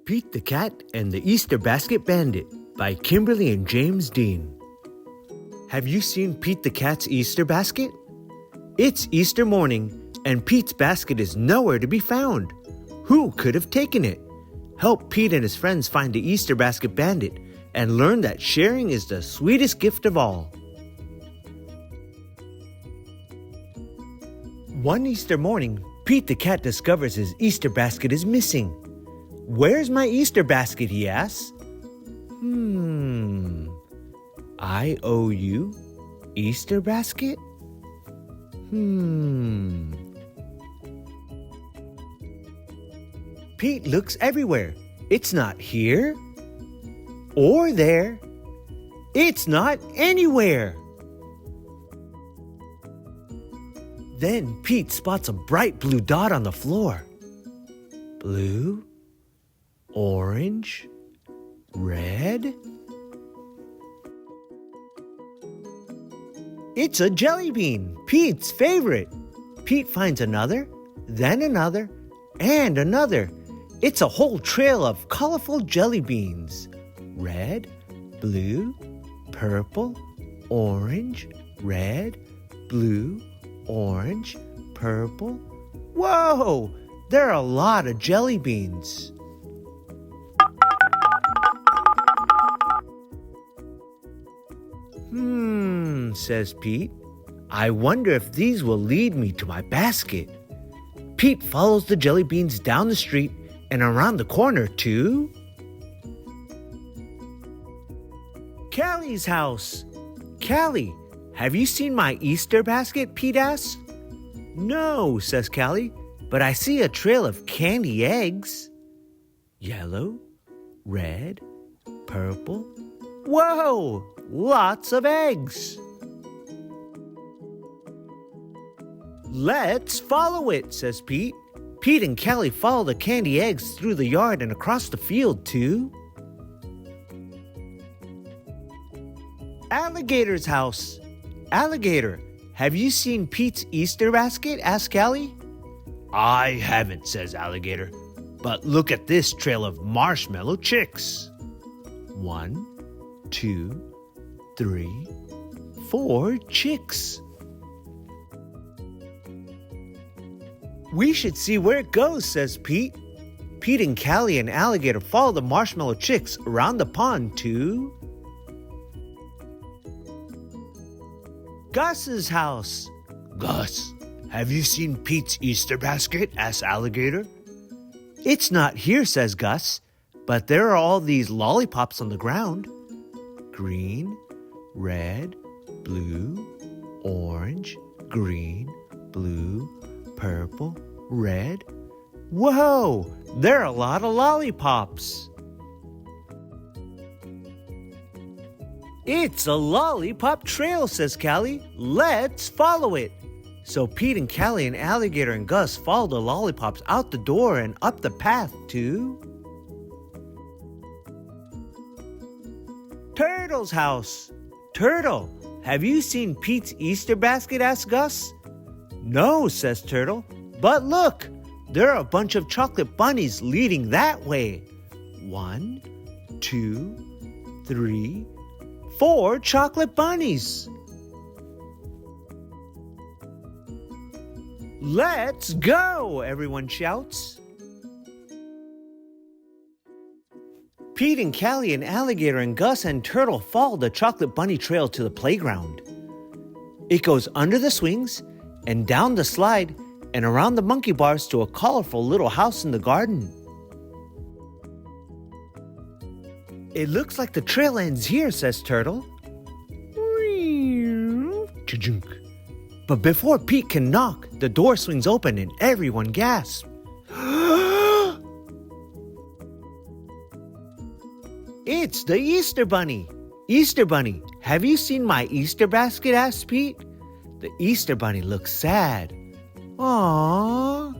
Pete the Cat and the Easter Basket Bandit by Kimberly and James Dean. Have you seen Pete the Cat's Easter basket? It's Easter morning, and Pete's basket is nowhere to be found. Who could have taken it? Help Pete and his friends find the Easter Basket Bandit and learn that sharing is the sweetest gift of all. One Easter morning, Pete the Cat discovers his Easter basket is missing. Where's my Easter basket, he asks. I-O-U? Easter basket? Pete looks everywhere. It's not here or there. It's not anywhere. Then Pete spots a bright blue dot on the floor. Blue, orange, red. It's a jelly bean, Pete's favorite. Pete finds another, then another, and another. It's a whole trail of colorful jelly beans. Red, blue, purple, orange, red, blue, orange, purple. Whoa! There are a lot of jelly beans. Says Pete. I wonder if these will lead me to my basket. Pete follows the jelly beans down the street and around the corner to Callie's house. Callie, have you seen my Easter basket? Pete asks. No, says Callie, but I see a trail of candy eggs. Yellow, red, purple. Whoa! Lots of eggs. Let's follow it, says Pete. Pete and Callie follow the candy eggs through the yard and across the field to Alligator's house. Alligator, have you seen Pete's Easter basket? Asks Callie. I haven't, says Alligator, but look at this trail of marshmallow chicks. 1, 2, 3, 4 chicks. We should see where it goes, says Pete. Pete and Callie and Alligator follow the marshmallow chicks around the pond to Gus's house. Gus, have you seen Pete's Easter basket? Asks Alligator. It's not here, says Gus, but there are all these lollipops on the ground. Green, red, blue, orange, green, blue, purple, red. Whoa! There are a lot of lollipops. It's a lollipop trail, says Callie. Let's follow it. So Pete and Callie and Alligator and Gus follow the lollipops out the door and up the path to Turtle's house. Turtle, have you seen Pete's Easter basket? Asks Gus. No, says Turtle, but look, there are a bunch of chocolate bunnies leading that way. 1, 2, 3, 4 chocolate bunnies. Let's go, everyone shouts. Pete and Callie and Alligator and Gus and Turtle follow the chocolate bunny trail to the playground. It goes under the swings and down the slide and around the monkey bars to a colorful little house in the garden. It looks like the trail ends here, says Turtle. But before Pete can knock, the door swings open and everyone gasps. It's the Easter Bunny. Easter Bunny, have you seen my Easter basket? Asks Pete. The Easter Bunny looks sad. Aww.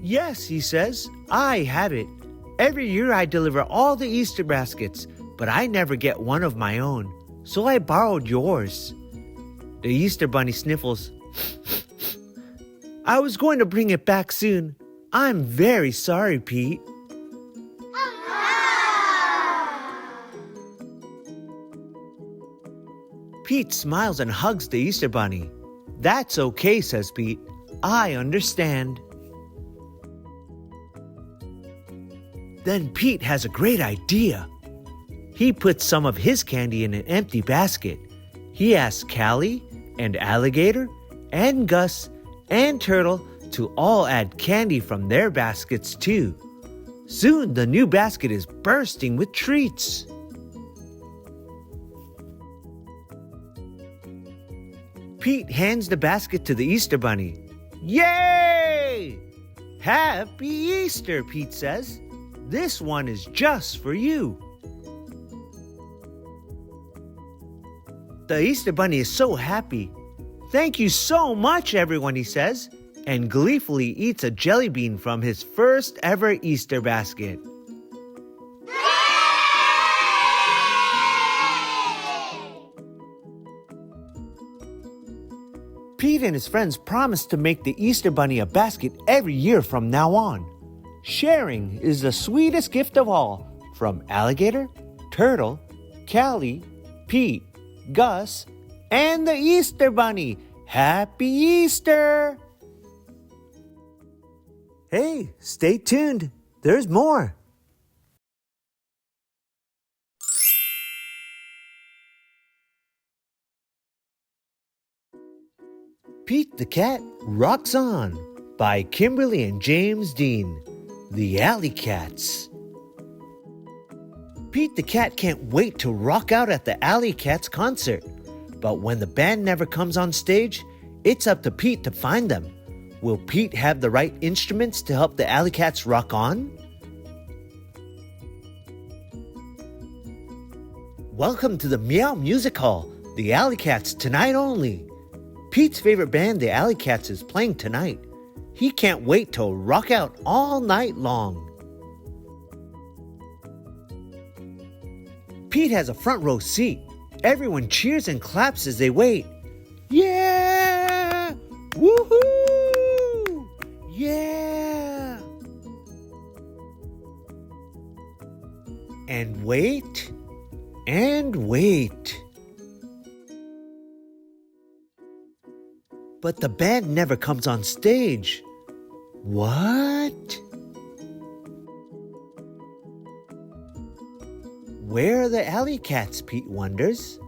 Yes, he says, I have it. Every year I deliver all the Easter baskets, but I never get one of my own, so I borrowed yours. The Easter Bunny sniffles. I was going to bring it back soon. I'm very sorry, Pete. Pete smiles and hugs the Easter Bunny. That's okay, says Pete. I understand. Then Pete has a great idea. He puts some of his candy in an empty basket. He asks Callie and Alligator and Gus and Turtle to all add candy from their baskets too. Soon the new basket is bursting with treats. Pete hands the basket to the Easter Bunny. Yay! Happy Easter, Pete says. This one is just for you. The Easter Bunny is so happy. Thank you so much, everyone, he says, and gleefully eats a jelly bean from his first ever Easter basket. Pete and his friends promised to make the Easter Bunny a basket every year from now on. Sharing is the sweetest gift of all, from Alligator, Turtle, Callie, Pete, Gus, and the Easter Bunny. Happy Easter! Hey, stay tuned. There's more. Pete the Cat Rocks On by Kimberly and James Dean. The Alley Cats. Pete the Cat can't wait to rock out at the Alley Cats concert. But when the band never comes on stage, it's up to Pete to find them. Will Pete have the right instruments to help the Alley Cats rock on? Welcome to the Meow Music Hall, the Alley Cats tonight only. Pete's favorite band, the Alley Cats, is playing tonight. He can't wait to rock out all night long. Pete has a front row seat. Everyone cheers and claps as they wait. Yeah! Woohoo! Yeah! And wait, and wait. But the band never comes on stage. What? Where are the Alley Cats, Pete wonders.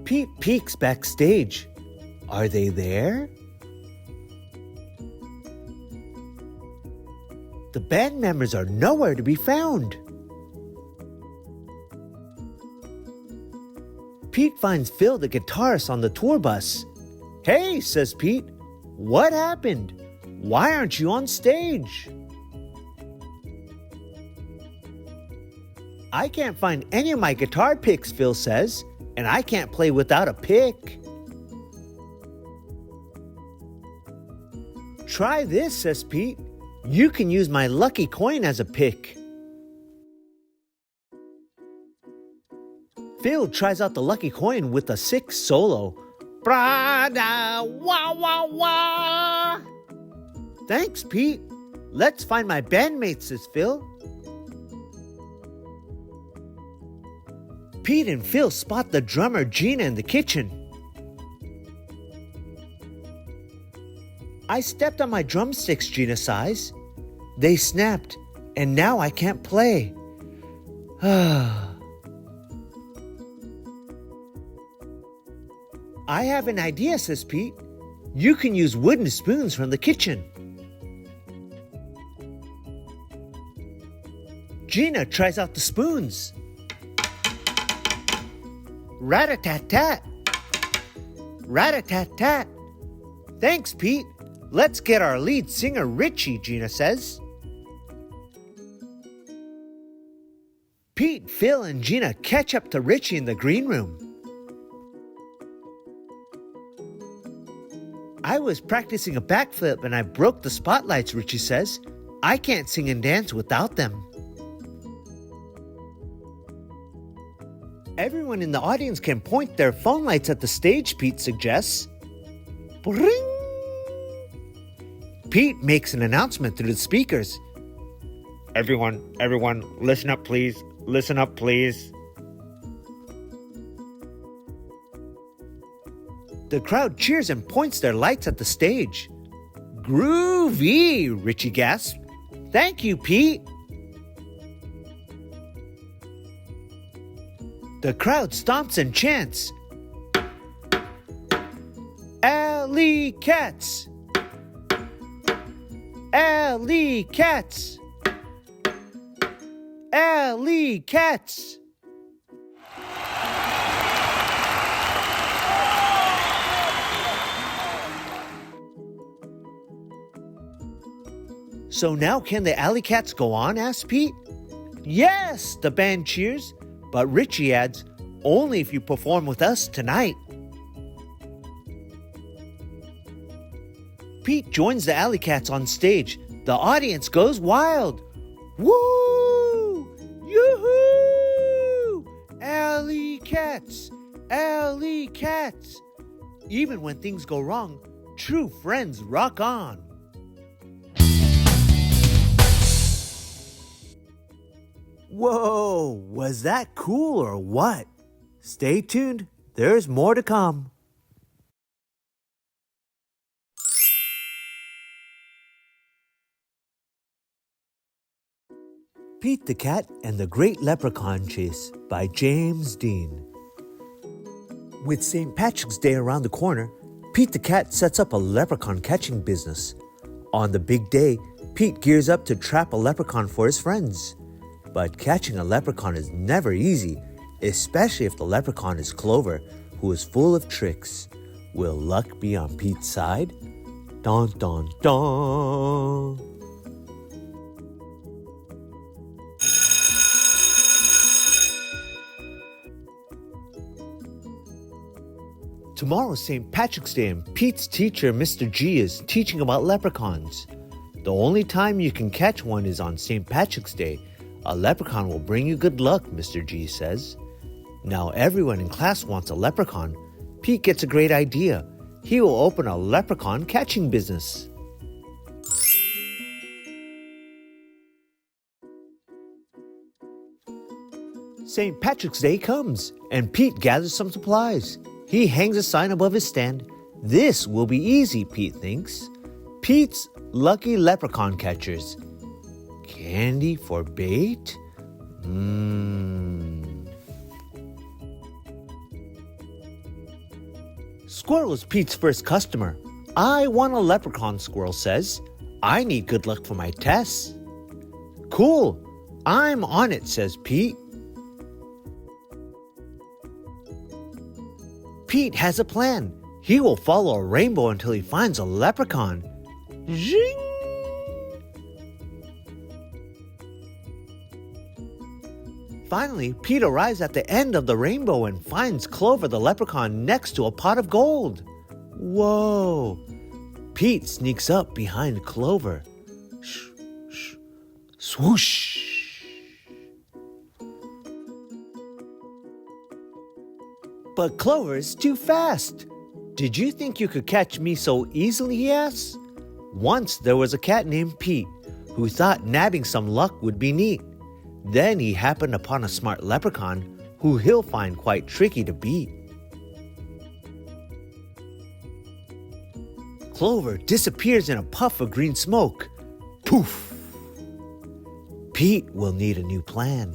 Pete peeks backstage. Are they there? The band members are nowhere to be found. Pete finds Phil, the guitarist, on the tour bus. Hey, says Pete, what happened? Why aren't you on stage? I can't find any of my guitar picks, Phil says, and I can't play without a pick. Try this, says Pete. You can use my lucky coin as a pick. Phil tries out the lucky coin with a 6 solo. Brada, wah, wah, wah. Thanks, Pete. Let's find my bandmates, says Phil. Pete and Phil spot the drummer Gina in the kitchen. I stepped on my drumsticks, Gina sighs. They snapped, and now I can't play. I have an idea, says Pete. You can use wooden spoons from the kitchen. Gina tries out the spoons. Rat-a-tat-tat. Rat-a-tat-tat. Thanks, Pete. Let's get our lead singer Richie, Gina says. Pete, Phil, and Gina catch up to Richie in the green room. I was practicing a backflip and I broke the spotlights, Richie says. I can't sing and dance without them. Everyone in the audience can point their phone lights at the stage, Pete suggests. Bring! Pete makes an announcement through the speakers. Everyone, listen up please. Listen up please. The crowd cheers and points their lights at the stage. Groovy, Richie gasped. Thank you, Pete. The crowd stomps and chants. Alley cats! Alley cats! Alley cats! So now can the alley cats go on? Asked Pete. Yes, the band cheers, but Richie adds, only if you perform with us tonight. Pete joins the alley cats on stage. The audience goes wild. Woo! Yoo-hoo! Alley cats! Alley cats! Even when things go wrong, true friends rock on. Whoa, was that cool or what? Stay tuned, there's more to come. Pete the Cat and the Great Leprechaun Chase by James Dean. With St. Patrick's Day around the corner, Pete the Cat sets up a leprechaun catching business. On the big day, Pete gears up to trap a leprechaun for his friends. But catching a leprechaun is never easy, especially if the leprechaun is Clover, who is full of tricks. Will luck be on Pete's side? Dun dun dun! Tomorrow's St. Patrick's Day and Pete's teacher, Mr. G, is teaching about leprechauns. The only time you can catch one is on St. Patrick's Day. A leprechaun will bring you good luck, Mr. G says. Now everyone in class wants a leprechaun. Pete gets a great idea. He will open a leprechaun catching business. St. Patrick's Day comes, and Pete gathers some supplies. He hangs a sign above his stand. This will be easy, Pete thinks. Pete's Lucky Leprechaun Catchers. Candy for bait? Squirrel is Pete's first customer. I want a leprechaun, Squirrel says. I need good luck for my tests. Cool. I'm on it, says Pete. Pete has a plan. He will follow a rainbow until he finds a leprechaun. Zing! Finally, Pete arrives at the end of the rainbow and finds Clover the leprechaun next to a pot of gold. Whoa! Pete sneaks up behind Clover. Shh, shh, swoosh! But Clover is too fast. Did you think you could catch me so easily, he asks. Once there was a cat named Pete who thought nabbing some luck would be neat. Then he happened upon a smart leprechaun who he'll find quite tricky to beat. Clover disappears in a puff of green smoke. Poof! Pete will need a new plan.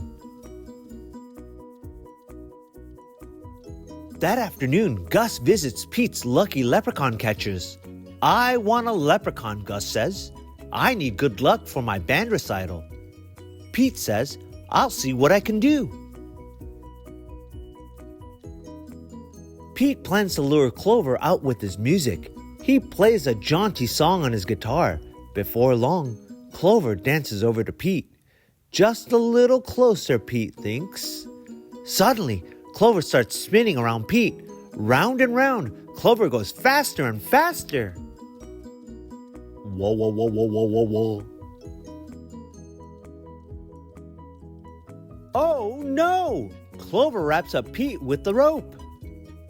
That afternoon, Gus visits Pete's Lucky Leprechaun Catchers. I want a leprechaun, Gus says. I need good luck for my band recital. Pete says, I'll see what I can do. Pete plans to lure Clover out with his music. He plays a jaunty song on his guitar. Before long, Clover dances over to Pete. Just a little closer, Pete thinks. Suddenly, Clover starts spinning around Pete. Round and round, Clover goes faster and faster. Whoa, whoa, whoa, whoa, whoa, whoa, whoa. Oh no! Clover wraps up Pete with the rope.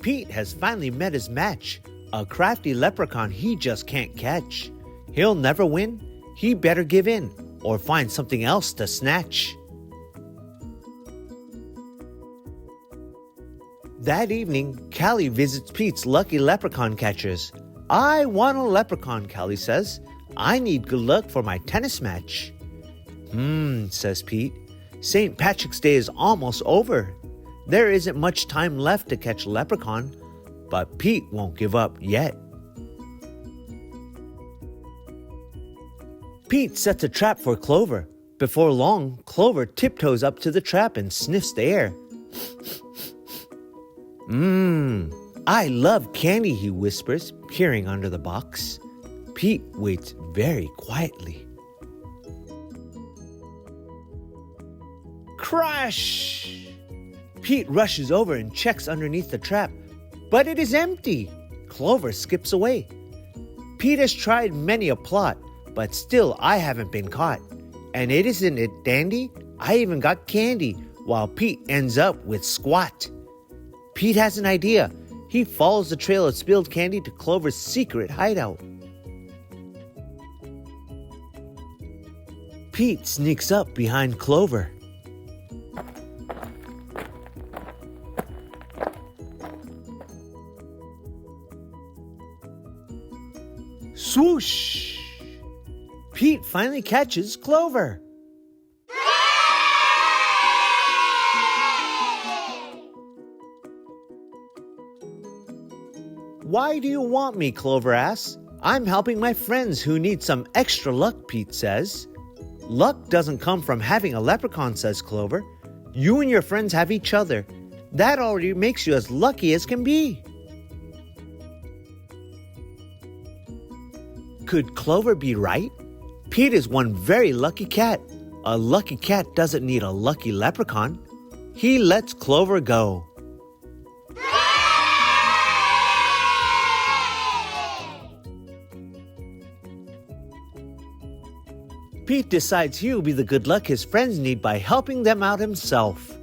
Pete has finally met his match, a crafty leprechaun he just can't catch. He'll never win, he better give in, or find something else to snatch. That evening, Callie visits Pete's lucky leprechaun catchers. I want a leprechaun, Callie says. I need good luck for my tennis match. Says Pete. St. Patrick's Day is almost over. There isn't much time left to catch a leprechaun, but Pete won't give up yet. Pete sets a trap for Clover. Before long, Clover tiptoes up to the trap and sniffs the air. I love candy, he whispers, peering under the box. Pete waits very quietly. Crash! Pete rushes over and checks underneath the trap, but it is empty. Clover skips away. Pete has tried many a plot, but still I haven't been caught. And isn't it dandy? I even got candy, while Pete ends up with squat. Pete has an idea. He follows the trail of spilled candy to Clover's secret hideout. Pete sneaks up behind Clover. Swoosh! Pete finally catches Clover. Why do you want me? Clover asks. I'm helping my friends who need some extra luck, Pete says. Luck doesn't come from having a leprechaun, says Clover. You and your friends have each other. That already makes you as lucky as can be. Could Clover be right? Pete is one very lucky cat. A lucky cat doesn't need a lucky leprechaun. He lets Clover go. Pete decides he'll be the good luck his friends need by helping them out himself.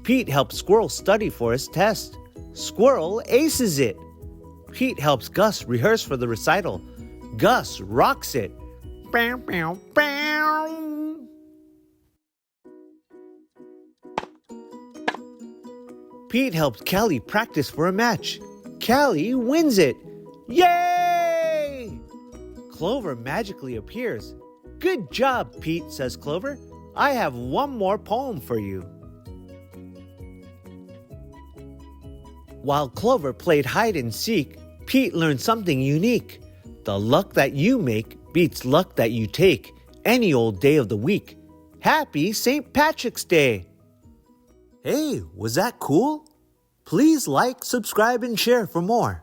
Pete helps Squirrel study for his test. Squirrel aces it. Pete helps Gus rehearse for the recital. Gus rocks it. Bow, bow, bow. Pete helps Callie practice for a match. Callie wins it. Yay! Clover magically appears. Good job, Pete, says Clover. I have one more poem for you. While Clover played hide and seek, Pete learned something unique. The luck that you make beats luck that you take any old day of the week. Happy St. Patrick's Day! Hey, was that cool? Please like, subscribe, and share for more.